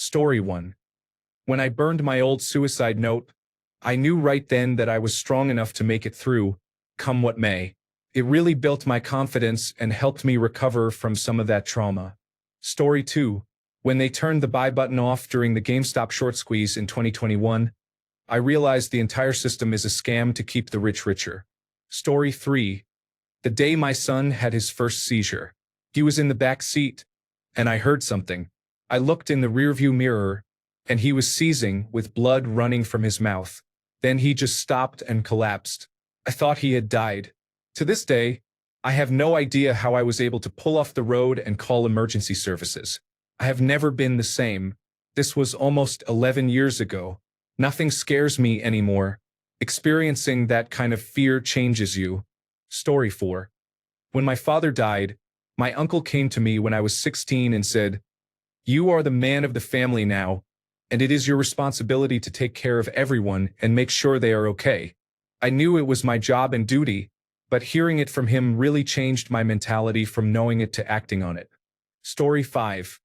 Story 1. When I burned my old suicide note, I knew right then that I was strong enough to make it through, come what may. It really built my confidence and helped me recover from some of that trauma. Story 2. When they turned the buy button off during the GameStop short squeeze in 2021, I realized the entire system is a scam to keep the rich richer. Story 3. The day my son had his first seizure. He was in the back seat, and I heard something. I looked in the rearview mirror, and he was seizing with blood running from his mouth. Then he just stopped and collapsed. I thought he had died. To this day, I have no idea how I was able to pull off the road and call emergency services. I have never been the same. This was almost 11 years ago. Nothing scares me anymore. Experiencing that kind of fear changes you. Story 4. When my father died, my uncle came to me when I was 16 and said, "You are the man of the family now, and it is your responsibility to take care of everyone and make sure they are okay." I knew it was my job and duty, but hearing it from him really changed my mentality from knowing it to acting on it. Story 5.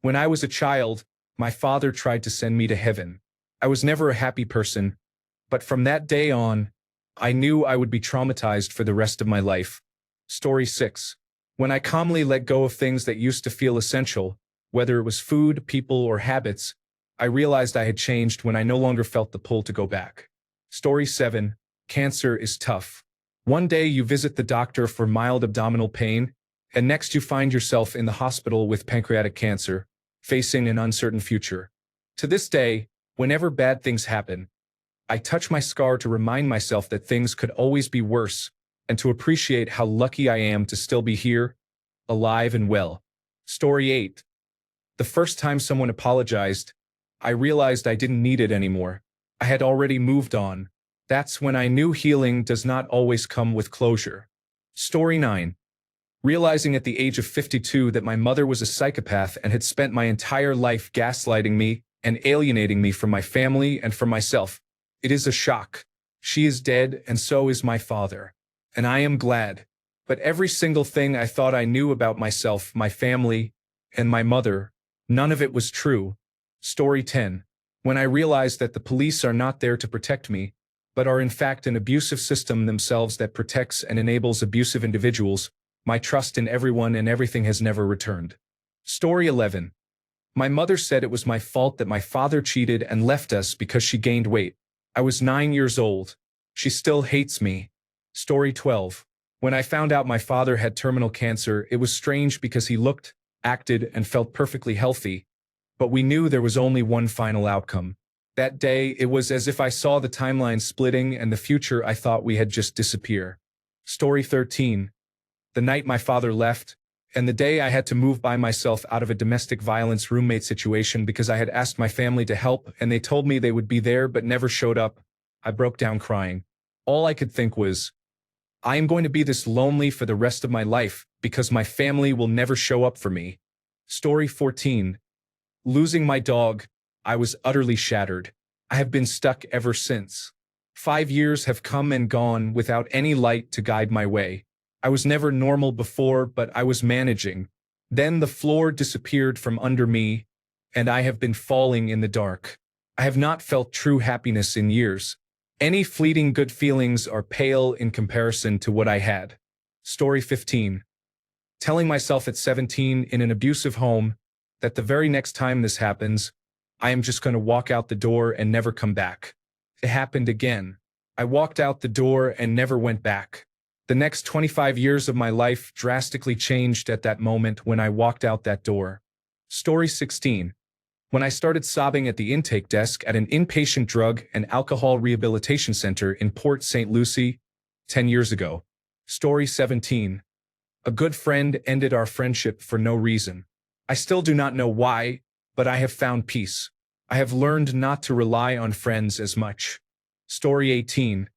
When I was a child, my father tried to send me to heaven. I was never a happy person, but from that day on, I knew I would be traumatized for the rest of my life. Story 6. When I calmly let go of things that used to feel essential, whether it was food, people, or habits, I realized I had changed when I no longer felt the pull to go back. Story 7. Cancer is tough. One day you visit the doctor for mild abdominal pain, and next you find yourself in the hospital with pancreatic cancer, facing an uncertain future. To this day, whenever bad things happen, I touch my scar to remind myself that things could always be worse, and to appreciate how lucky I am to still be here, alive and well. Story 8. The first time someone apologized, I realized I didn't need it anymore. I had already moved on. That's when I knew healing does not always come with closure. Story 9. Realizing at the age of 52 that my mother was a psychopath and had spent my entire life gaslighting me and alienating me from my family and from myself. It is a shock. She is dead, and so is my father. And I am glad. But every single thing I thought I knew about myself, my family, and my mother, none of it was true. Story 10. When I realized that the police are not there to protect me, but are in fact an abusive system themselves that protects and enables abusive individuals, my trust in everyone and everything has never returned. Story 11. My mother said it was my fault that my father cheated and left us because she gained weight. I was 9 years old. She still hates me. Story 12. When I found out my father had terminal cancer, it was strange because he looked, acted, and felt perfectly healthy, but we knew there was only one final outcome. That day, it was as if I saw the timeline splitting and the future I thought we had just disappear. Story 13. The night my father left, and the day I had to move by myself out of a domestic violence roommate situation because I had asked my family to help and they told me they would be there but never showed up, I broke down crying. All I could think was, I am going to be this lonely for the rest of my life because my family will never show up for me. Story 14. Losing my dog, I was utterly shattered. I have been stuck ever since. 5 years have come and gone without any light to guide my way. I was never normal before, but I was managing. Then the floor disappeared from under me, and I have been falling in the dark. I have not felt true happiness in years. Any fleeting good feelings are pale in comparison to what I had. Story 15. Telling myself at 17 in an abusive home that the very next time this happens, I am just going to walk out the door and never come back. It happened again. I walked out the door and never went back. The next 25 years of my life drastically changed at that moment when I walked out that door. Story 16. When I started sobbing at the intake desk at an inpatient drug and alcohol rehabilitation center in Port St. Lucie, 10 years ago. Story 17. A good friend ended our friendship for no reason. I still do not know why, but I have found peace. I have learned not to rely on friends as much. Story 18.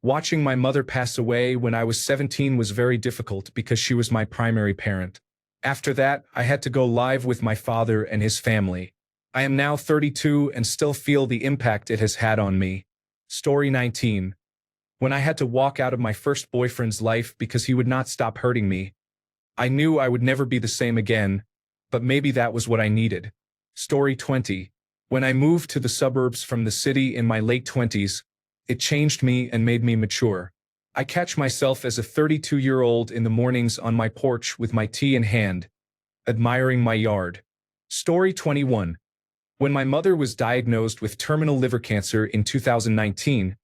Watching my mother pass away when I was 17 was very difficult because she was my primary parent. After that, I had to go live with my father and his family. I am now 32 and still feel the impact it has had on me. Story 19. When I had to walk out of my first boyfriend's life because he would not stop hurting me, I knew I would never be the same again, but maybe that was what I needed. Story 20. When I moved to the suburbs from the city in my late 20s, it changed me and made me mature. I catch myself as a 32-year-old in the mornings on my porch with my tea in hand, admiring my yard. Story 21. When my mother was diagnosed with terminal liver cancer in 2019,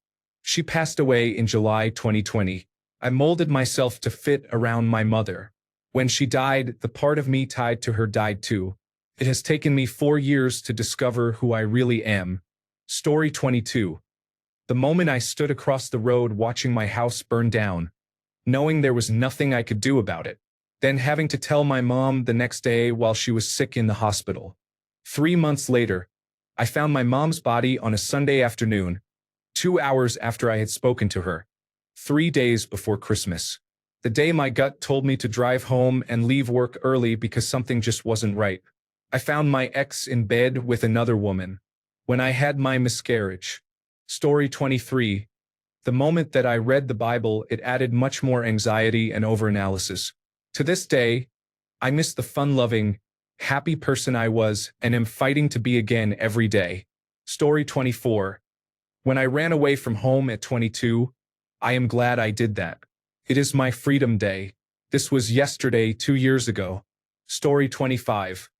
she passed away in July 2020. I molded myself to fit around my mother. When she died, the part of me tied to her died too. It has taken me 4 years to discover who I really am. Story 22. The moment I stood across the road watching my house burn down, knowing there was nothing I could do about it, then having to tell my mom the next day while she was sick in the hospital. 3 months later, I found my mom's body on a Sunday afternoon, 2 hours after I had spoken to her. 3 days before Christmas. The day my gut told me to drive home and leave work early because something just wasn't right. I found my ex in bed with another woman. When I had my miscarriage. Story 23. The moment that I read the Bible, it added much more anxiety and overanalysis. To this day, I miss the fun-loving, happy person I was and am fighting to be again every day. Story 24. When I ran away from home at 22, I am glad I did that. It is my freedom day. This was yesterday, 2 years ago. Story 25.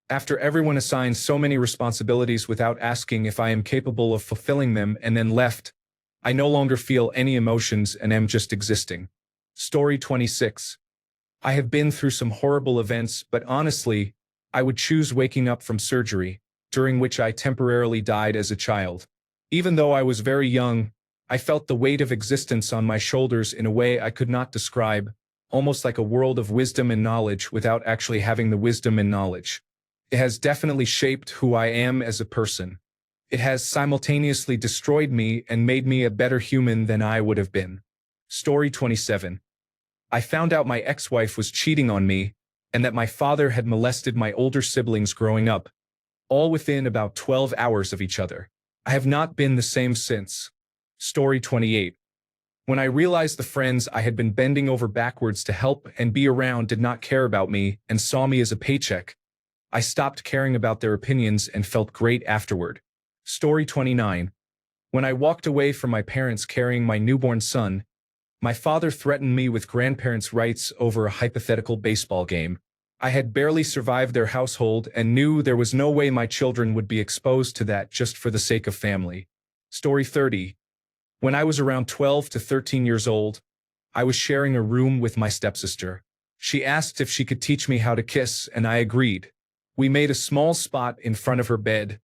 After everyone assigns so many responsibilities without asking if I am capable of fulfilling them and then left, I no longer feel any emotions and am just existing. Story 26. I have been through some horrible events, but honestly, I would choose waking up from surgery, during which I temporarily died as a child. Even though I was very young, I felt the weight of existence on my shoulders in a way I could not describe, almost like a world of wisdom and knowledge without actually having the wisdom and knowledge. It has definitely shaped who I am as a person. It has simultaneously destroyed me and made me a better human than I would have been. Story 27. I found out my ex-wife was cheating on me and that my father had molested my older siblings growing up, all within about 12 hours of each other. I have not been the same since. Story 28. When I realized the friends I had been bending over backwards to help and be around did not care about me and saw me as a paycheck, I stopped caring about their opinions and felt great afterward. Story 29. When I walked away from my parents carrying my newborn son, my father threatened me with grandparents' rights over a hypothetical baseball game. I had barely survived their household and knew there was no way my children would be exposed to that just for the sake of family. Story 30. When I was around 12 to 13 years old, I was sharing a room with my stepsister. She asked if she could teach me how to kiss, and I agreed. We made a small spot in front of her bed,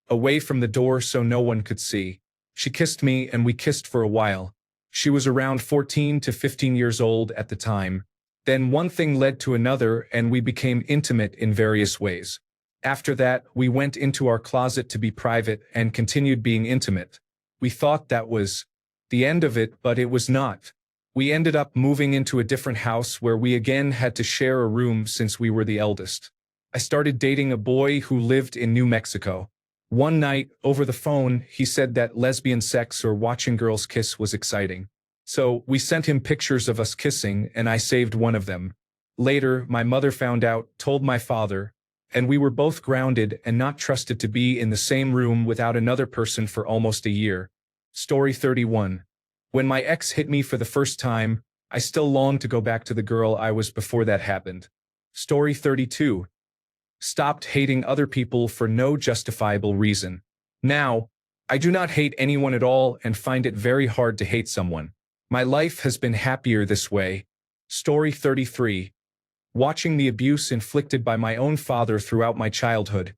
away from the door so no one could see. She kissed me and we kissed for a while. She was around 14 to 15 years old at the time. Then one thing led to another and we became intimate in various ways. After that, we went into our closet to be private and continued being intimate. We thought that was the end of it, but it was not. We ended up moving into a different house where we again had to share a room since we were the eldest. I started dating a boy who lived in New Mexico. One night, over the phone, he said that lesbian sex or watching girls kiss was exciting. So we sent him pictures of us kissing, and I saved one of them. Later, my mother found out, told my father, and we were both grounded and not trusted to be in the same room without another person for almost a year. Story 31. When my ex hit me for the first time, I still longed to go back to the girl I was before that happened. Story 32. Stopped hating other people for no justifiable reason. Now, I do not hate anyone at all and find it very hard to hate someone. My life has been happier this way. Story 33. Watching the abuse inflicted by my own father throughout my childhood,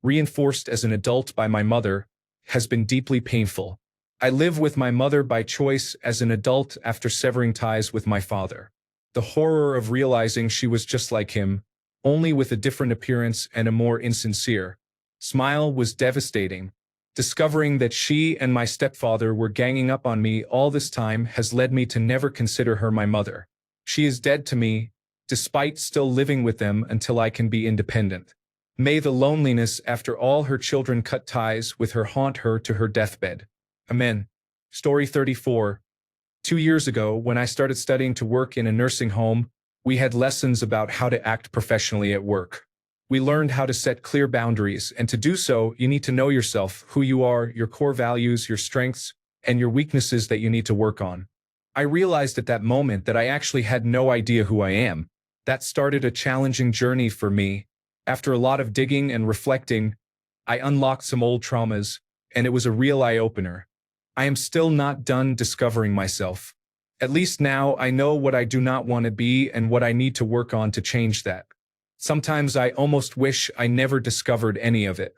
reinforced as an adult by my mother, has been deeply painful. I live with my mother by choice as an adult after severing ties with my father. The horror of realizing she was just like him, only with a different appearance and a more insincere smile, was devastating. Discovering that she and my stepfather were ganging up on me all this time has led me to never consider her my mother. She is dead to me, despite still living with them until I can be independent. May the loneliness after all her children cut ties with her haunt her to her deathbed. Amen. Story 34. 2 years ago, when I started studying to work in a nursing home, we had lessons about how to act professionally at work. We learned how to set clear boundaries, and to do so, you need to know yourself, who you are, your core values, your strengths, and your weaknesses that you need to work on. I realized at that moment that I actually had no idea who I am. That started a challenging journey for me. After a lot of digging and reflecting, I unlocked some old traumas, and it was a real eye-opener. I am still not done discovering myself. At least now I know what I do not want to be and what I need to work on to change that. Sometimes I almost wish I never discovered any of it.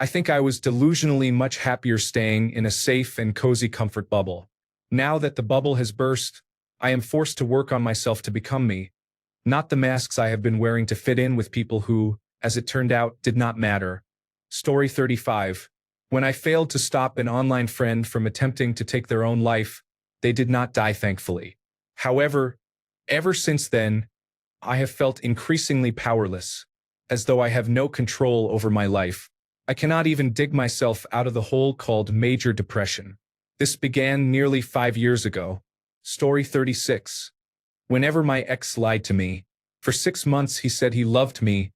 I think I was delusionally much happier staying in a safe and cozy comfort bubble. Now that the bubble has burst, I am forced to work on myself to become me, not the masks I have been wearing to fit in with people who, as it turned out, did not matter. Story 35. When I failed to stop an online friend from attempting to take their own life, they did not die, thankfully. However, ever since then, I have felt increasingly powerless, as though I have no control over my life. I cannot even dig myself out of the hole called major depression. This began nearly 5 years ago. Story 36. Whenever my ex lied to me, for 6 months he said he loved me,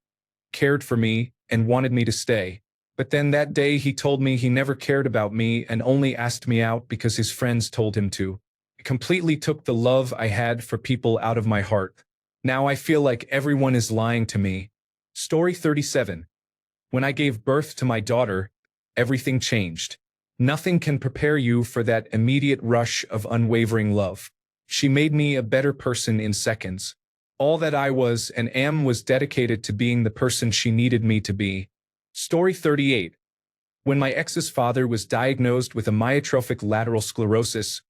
cared for me, and wanted me to stay. But then that day he told me he never cared about me and only asked me out because his friends told him to. It completely took the love I had for people out of my heart. Now I feel like everyone is lying to me. Story 37. When I gave birth to my daughter, everything changed. Nothing can prepare you for that immediate rush of unwavering love. She made me a better person in seconds. All that I was and am was dedicated to being the person she needed me to be. Story 38. When my ex's father was diagnosed with amyotrophic lateral sclerosis,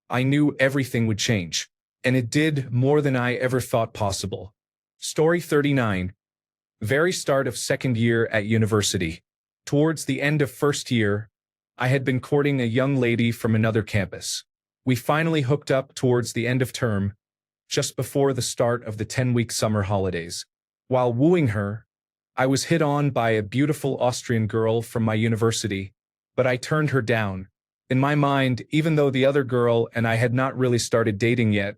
I knew everything would change. And it did, more than I ever thought possible. Story 39. Very start of second year at university. Towards the end of first year, I had been courting a young lady from another campus. We finally hooked up towards the end of term, just before the start of the 10-week summer holidays. While wooing her, I was hit on by a beautiful Austrian girl from my university, but I turned her down. In my mind, even though the other girl and I had not really started dating yet,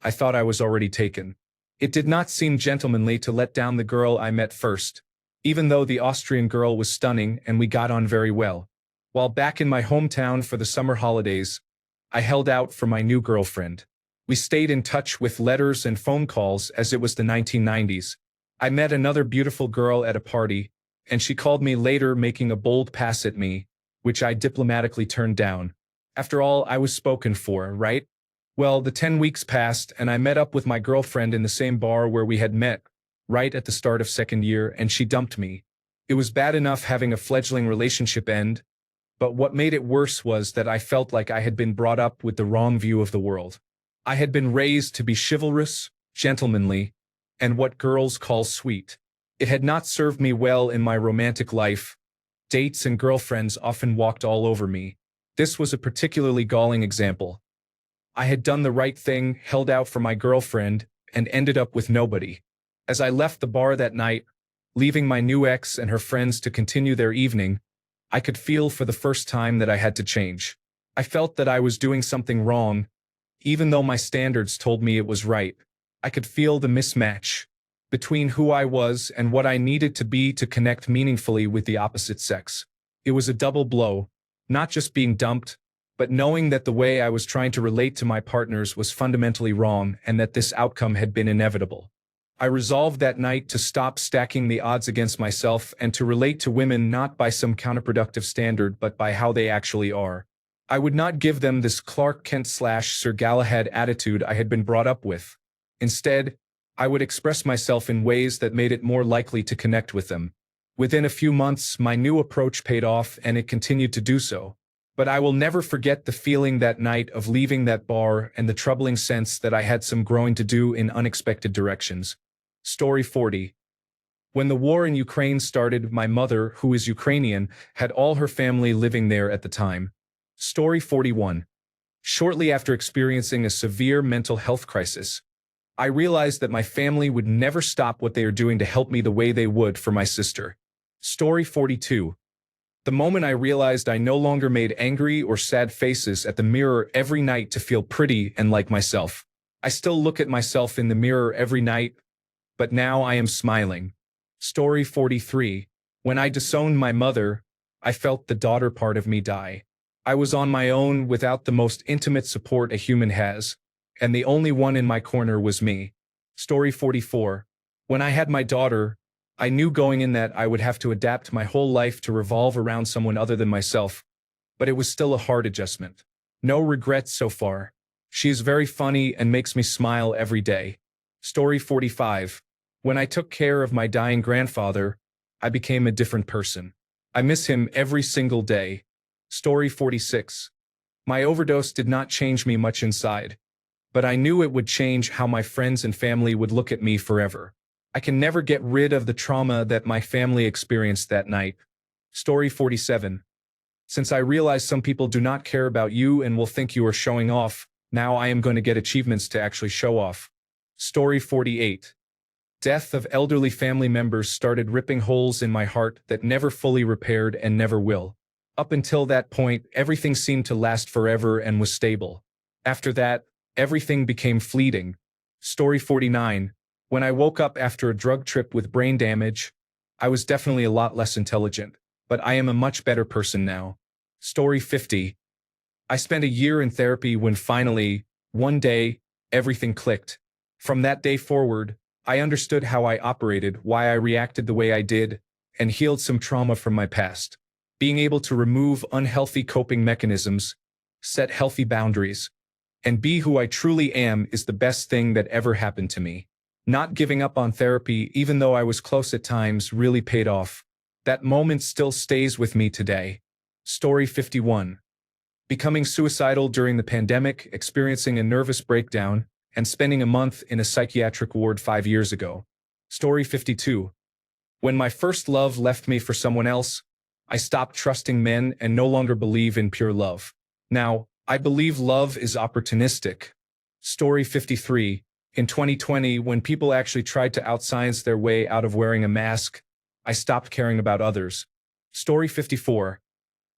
I thought I was already taken. It did not seem gentlemanly to let down the girl I met first, even though the Austrian girl was stunning and we got on very well. While back in my hometown for the summer holidays, I held out for my new girlfriend. We stayed in touch with letters and phone calls as it was the 1990s. I met another beautiful girl at a party, and she called me later, making a bold pass at me, which I diplomatically turned down. After all, I was spoken for, right? Well, the 10 weeks passed, and I met up with my girlfriend in the same bar where we had met, right at the start of second year, and she dumped me. It was bad enough having a fledgling relationship end, but what made it worse was that I felt like I had been brought up with the wrong view of the world. I had been raised to be chivalrous, gentlemanly, and what girls call sweet. It had not served me well in my romantic life. Dates and girlfriends often walked all over me. This was a particularly galling example. I had done the right thing, held out for my girlfriend, and ended up with nobody. As I left the bar that night, leaving my new ex and her friends to continue their evening, I could feel for the first time that I had to change. I felt that I was doing something wrong, even though my standards told me it was right. I could feel the mismatch between who I was and what I needed to be to connect meaningfully with the opposite sex. It was a double blow, not just being dumped, but knowing that the way I was trying to relate to my partners was fundamentally wrong and that this outcome had been inevitable. I resolved that night to stop stacking the odds against myself and to relate to women not by some counterproductive standard but by how they actually are. I would not give them this Clark Kent/Sir Galahad attitude I had been brought up with. Instead, I would express myself in ways that made it more likely to connect with them. Within a few months, my new approach paid off and it continued to do so. But I will never forget the feeling that night of leaving that bar and the troubling sense that I had some growing to do in unexpected directions. Story 40. When the war in Ukraine started, my mother, who is Ukrainian, had all her family living there at the time. Story 41. Shortly after experiencing a severe mental health crisis, I realized that my family would never stop what they are doing to help me the way they would for my sister. Story 42. The moment I realized I no longer made angry or sad faces at the mirror every night to feel pretty and like myself. I still look at myself in the mirror every night, but now I am smiling. Story 43. When I disowned my mother, I felt the daughter part of me die. I was on my own without the most intimate support a human has, and the only one in my corner was me. Story 44. When I had my daughter, I knew going in that I would have to adapt my whole life to revolve around someone other than myself, but it was still a hard adjustment. No regrets so far. She is very funny and makes me smile every day. Story 45. When I took care of my dying grandfather, I became a different person. I miss him every single day. Story 46. My overdose did not change me much inside, but I knew it would change how my friends and family would look at me forever. I can never get rid of the trauma that my family experienced that night. Story 47. Since I realize some people do not care about you and will think you are showing off, now I am going to get achievements to actually show off. Story 48. Death of elderly family members started ripping holes in my heart that never fully repaired and never will. Up until that point, everything seemed to last forever and was stable. After that, everything became fleeting. Story 49. When I woke up after a drug trip with brain damage, I was definitely a lot less intelligent, but I am a much better person now. Story 50. I spent a year in therapy when finally, one day, everything clicked. From that day forward, I understood how I operated, why I reacted the way I did, and healed some trauma from my past. Being able to remove unhealthy coping mechanisms, set healthy boundaries, and be who I truly am is the best thing that ever happened to me. Not giving up on therapy, even though I was close at times, really paid off. That moment still stays with me today. Story 51. Becoming suicidal during the pandemic, experiencing a nervous breakdown, and spending a month in a psychiatric ward 5 years ago. Story 52. When my first love left me for someone else, I stopped trusting men and no longer believe in pure love. Now, I believe love is opportunistic. Story 53. In 2020, when people actually tried to outscience their way out of wearing a mask, I stopped caring about others. Story 54.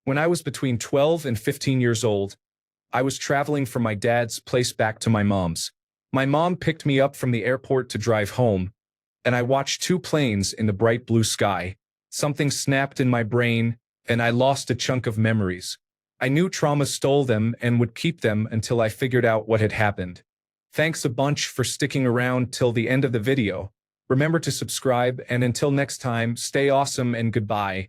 When I was between 12 and 15 years old, I was traveling from my dad's place back to my mom's. My mom picked me up from the airport to drive home, and I watched 2 planes in the bright blue sky. Something snapped in my brain, and I lost a chunk of memories. I knew trauma stole them and would keep them until I figured out what had happened. Thanks a bunch for sticking around till the end of the video. Remember to subscribe, and until next time, stay awesome and goodbye.